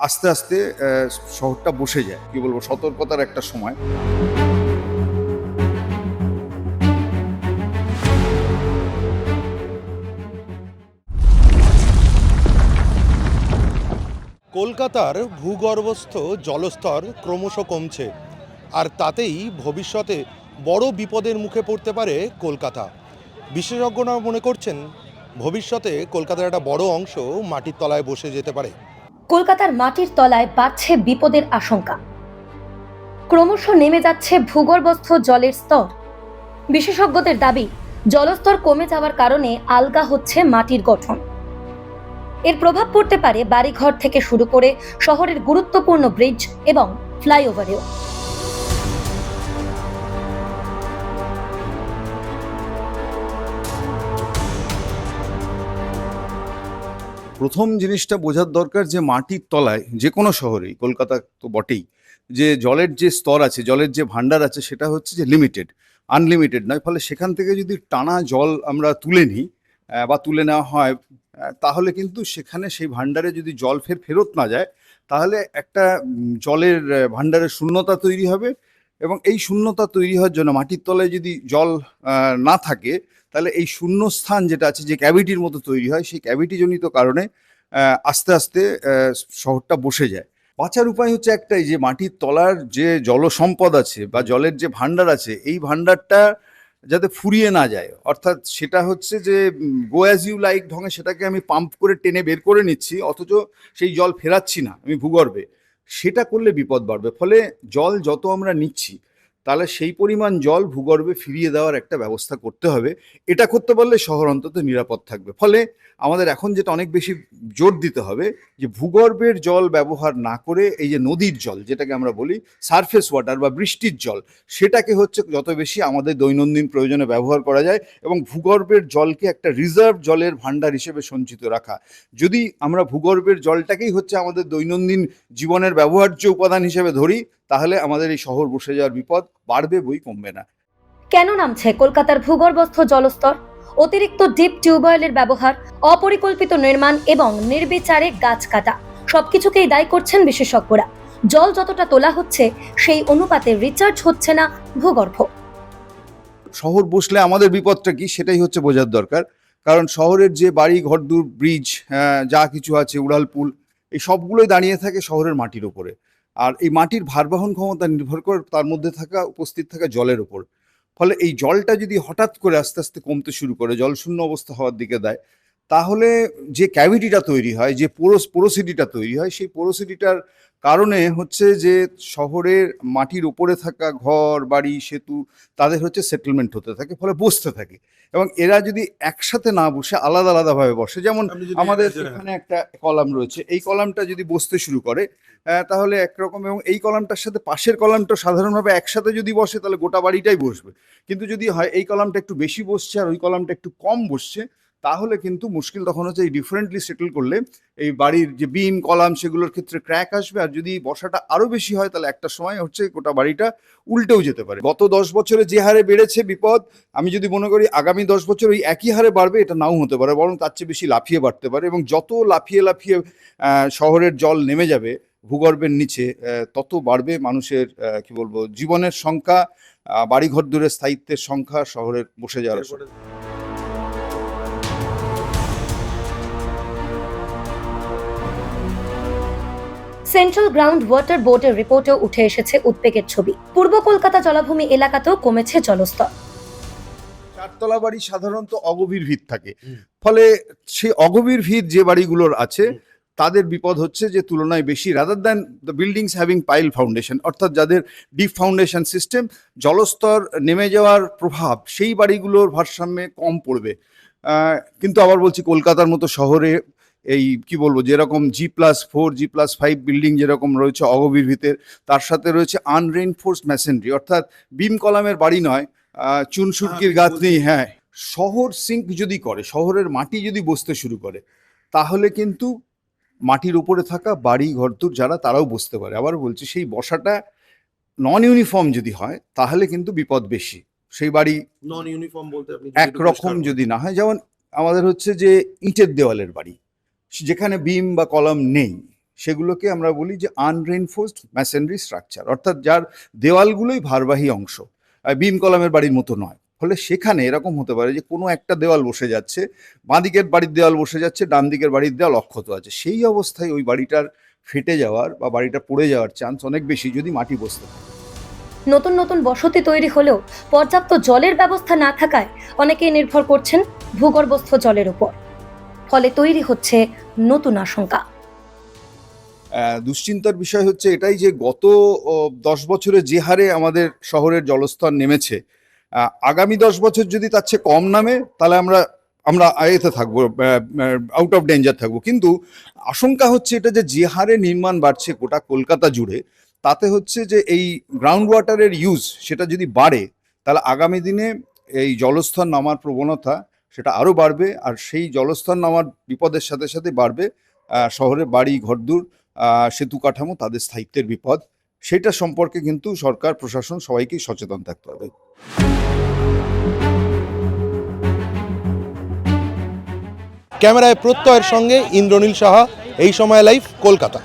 আস্তে আস্তে শহরটা বসে যায়। কি বলবো, সতর্কতার একটা সময়। কলকাতার ভূগর্ভস্থ জলস্তর ক্রমশ কমছে, আর তাতেই ভবিষ্যতে বড় বিপদের মুখে পড়তে পারে কলকাতা। বিশেষজ্ঞরা মনে করছেন ভবিষ্যতে কলকাতার একটা বড় অংশ মাটির তলায় বসে যেতে পারে। কলকাতার মাটির তলায় বাড়ছে বিপদের আশঙ্কা। ক্রমশ নেমে যাচ্ছে ভূগর্ভস্থ জলের স্তর। বিশেষজ্ঞদের দাবি, জলস্তর কমে যাওয়ার কারণে আলগা হচ্ছে মাটির গঠন। এর প্রভাব পড়তে পারে বাড়িঘর থেকে শুরু করে শহরের গুরুত্বপূর্ণ ব্রিজ এবং ফ্লাইওভারেও। প্রথম জিনিসটা বোঝার দরকার যে মাটির তলায় যে কোনো শহরেই, কলকাতা তো বটেই, যে জলের যে স্তর আছে, জলের যে ভান্ডার আছে, সেটা হচ্ছে যে লিমিটেড, আনলিমিটেড নয়। ফলে সেখান থেকে যদি টানা জল আমরা তুলে নিই বা তুলে নেওয়া হয়, তাহলে কিন্তু সেখানে সেই ভান্ডারে যদি জল ফেরত না যায়, তাহলে একটা জলের ভান্ডারের শূন্যতা তৈরি হবে। এবং এই শূন্যতা তৈরি হওয়ার জন্য মাটির তলায় যদি জল না থাকে, তাহলে এই শূন্যস্থান যেটা আছে, যে ক্যাভিটির মতো তৈরি হয়, সেই ক্যাভিটিজনিত কারণে আস্তে আস্তে শহরটা বসে যায়। বাঁচার উপায় হচ্ছে একটাই, যে মাটির তলার যে জলসম্পদ আছে বা জলের যে ভান্ডার আছে, এই ভান্ডারটা যাতে ফুরিয়ে না যায়। অর্থাৎ সেটা হচ্ছে যে গো অ্যাজ ইউ লাইক ঢঙে সেটাকে আমি পাম্প করে টেনে বের করে নিচ্ছি, অথচ সেই জল ফেরাচ্ছি না আমি ভূগর্ভে। সেটা করলে বিপদ বাড়বে। ফলে জল যত আমরা নিচ্ছি, তাহলে সেই পরিমাণ জল ভূগর্ভে ফিরিয়ে দেওয়ার একটা ব্যবস্থা করতে হবে। এটা করতে পারলে শহর অন্তত নিরাপদ থাকবে। ফলে আমাদের এখন যেটা অনেক বেশি জোর দিতে হবে, যে ভূগর্ভের জল ব্যবহার না করে এই যে নদীর জল, যেটাকে আমরা বলি সারফেস ওয়াটার বা বৃষ্টির জল, সেটাকে হচ্ছে যত বেশি আমাদের দৈনন্দিন প্রয়োজনে ব্যবহার করা যায়, এবং ভূগর্ভের জলকে একটা রিজার্ভ জলের ভান্ডার হিসেবে সঞ্চিত রাখা। যদি আমরা ভূগর্ভের জলটাকেই হচ্ছে আমাদের দৈনন্দিন জীবনের ব্যবহার্য উপাদান হিসেবে ধরি, তাহলে আমাদের এই শহর বসে যাওয়ার বিপদ বাড়বে, বই কমবে না। কেন নামছে কলকাতার ভূগর্ভস্থ জলস্তর? অতিরিক্ত ডিপ টিউবওয়েলের ব্যবহার, অপরিকল্পিত নির্মাণ এবং নির্বিচারে গাছ কাটা, সবকিছুকেই দায়ী করছেন বিশেষজ্ঞরা। জল যতটা তোলা হচ্ছে, সেই অনুপাতে রিচার্জ হচ্ছে না ভূগর্ভ। শহর বসলে আমাদের বিপদটা কি, সেটাই হচ্ছে বোঝার দরকার। কারণ শহরের যে বাড়ি ঘরদুর, ব্রিজ, যা কিছু আছে, উড়ালপুল, এই সবগুলোই দাঁড়িয়ে থাকে শহরের মাটির উপরে। আর এই মাটির ভারবহন ক্ষমতা নির্ভর করে তার মধ্যে উপস্থিত থাকা জলের উপর। ফলে এই জলটা যদি হঠাৎ করে আস্তে আস্তে কমতে শুরু করে, জলশূন্য অবস্থা হওয়ার দিকে দেয়, তাহলে যে ক্যাভিটিটা তৈরি হয়, যে পোরোসিটিটা তৈরি হয়, সেই পোরোসিটিটার কারণে হচ্ছে যে শহরের মাটির উপরে থাকা ঘর বাড়ি সেতু, তাদের হচ্ছে সেটেলমেন্ট হতে থাকে, ফলে বসতে থাকে। এবং এরা যদি একসাথে না বসে আলাদা আলাদাভাবে বসে, যেমন আমাদের এখানে একটা কলাম রয়েছে, এই কলামটা যদি বসতে শুরু করে, তাহলে একরকম, এবং এই কলামটার সাথে পাশের কলামটা সাধারণভাবে একসাথে যদি বসে, তাহলে গোটা বাড়িটাই বসবে। কিন্তু যদি হয় এই কলামটা একটু বেশি বসছে আর ওই কলামটা একটু কম বসছে, তাহলে কিন্তু মুশকিল তখন হচ্ছে এই ডিফারেন্টলি সেটেল করলে এই বাড়ির যে বিম কলাম, সেগুলোর ক্ষেত্রে ক্র্যাক আসবে। আর যদি বসাটা আরো বেশি হয়, তাহলে একটা সময় হচ্ছে গোটা বাড়িটা উল্টেও যেতে পারে। গত 10 বছরে যে হারে বেড়েছে বিপদ, আমি যদি মনে করি আগামী 10 বছর ওই একই হারে বাড়বে, এটা নাও হতে পারে, বরং তার চেয়ে বেশি লাফিয়ে বাড়তে পারে। এবং যত লাফিয়ে লাফিয়ে শহরের জল নেমে যাবে ভূগর্ভের নিচে, তত বাড়বে মানুষের কি বলবো, জীবনের সংখ্যা, বাড়িঘর দূরের স্থায়িত্বের সংখ্যা, শহরের বসে যাওয়ার সংখ্যা। সেন্ট্রাল গ্রাউন্ড ওয়াটার বোর্ডের রিপোর্টেও উঠে এসেছে উদ্বেগের ছবি। পূর্ব কলকাতা জলাভূমি এলাকাতেও কমেছে জলস্তর। চারতলা বাড়ি সাধারণত অগভীর ভিত থাকে, ফলে সেই অগভীর ভিত যে বাড়িগুলোর আছে, তাদের বিপদ হচ্ছে যে তুলনায় বেশি, rather than the buildings having pile foundation, অর্থাৎ যাদের ডিপ ফাউন্ডেশন সিস্টেম, জলস্তর নেমে যাওয়ার প্রভাব সেই বাড়িগুলোর ভারসাম্যে কম পড়বে। কিন্তু আবার বলছি, কলকাতার মতো শহরে এই কি বলবো, যেরকম G+4 G+5 বিল্ডিং যেরকম রয়েছে অগভীর ভিতের, তার সাথে রয়েছে আনরেইনফোর্সড মেসেনরি, অর্থাৎ বিম কলামের বাড়ি নয়, চুনসুরকির গাঁথনি। হ্যাঁ, শহর সিঙ্ক যদি করে, শহরের মাটি যদি বসতে শুরু করে, তাহলে কিন্তু মাটির উপরে থাকা বাড়ি ঘরদুর যারা, তারাও বসতে পারে। আবার বলছি, সেই বসাটা নন ইউনিফর্ম যদি হয়, তাহলে কিন্তু বিপদ বেশি। সেই বাড়ি নন ইউনিফর্ম বলতে আপনি একরকম যদি না হয়, যেমন আমাদের হচ্ছে যে ইটের দেওয়ালের বাড়ি, যেখানে বিম বা কলাম নেই, সেগুলোকে আমরা বলি যে আনরেইনফোর্সড ম্যাসেনারি স্ট্রাকচার, অর্থাৎ যার দেওয়ালগুলোই ভারবাহী অংশ, বিম কলামের বাড়ির মতো নয়। ফলে সেখানে এরকম হতে পারে যে কোনো একটা দেওয়াল বসে যাচ্ছে, বাঁ দিকের বাড়ির দেওয়াল বসে যাচ্ছে, ডান দিকের বাড়ির দেওয়াল অক্ষত আছে। সেই অবস্থায় ওই বাড়িটার ফেটে যাওয়ার বা বাড়িটা পড়ে যাওয়ার চান্স অনেক বেশি যদি মাটি বসতে থাকে। নতুন নতুন বসতি তৈরি হলেও পর্যাপ্ত জলের ব্যবস্থা না থাকায় অনেকেই নির্ভর করছেন ভূগর্ভস্থ জলের উপর। ফলে তৈরি হচ্ছে নতুন আশঙ্কা। দুশ্চিন্তার বিষয় হচ্ছে এটাই যে গত 10 বছরে যে হারে আমাদের শহরের জলস্তর নেমেছে, আগামী 10 বছর যদি তার চেয়ে কম নামে তাহলে আমরা এতে থাকবো, আউট অফ ডেঞ্জার থাকবো। কিন্তু আশঙ্কা হচ্ছে এটা যে হারে নির্মাণ বাড়ছে গোটা কলকাতা জুড়ে, তাতে হচ্ছে যে এই গ্রাউন্ড ওয়াটারের ইউজ সেটা যদি বাড়ে তাহলে আগামী দিনে এই জলস্তর নামার প্রবণতা সেটা আরও বাড়বে। আর সেই জলস্তর নামার বিপদের সাথে সাথে বাড়বে শহরের বাড়ি ঘরদুর, সেতু কাঠামো, তাদের স্থায়িত্বের বিপদ। সেটা সম্পর্কে কিন্তু সরকার প্রশাসন সবাইকেই সচেতন থাকতে হবে। ক্যামেরায় প্রত্যয়ের সঙ্গে ইন্দ্রনীল সাহা, এই সময় লাইভ, কলকাতা।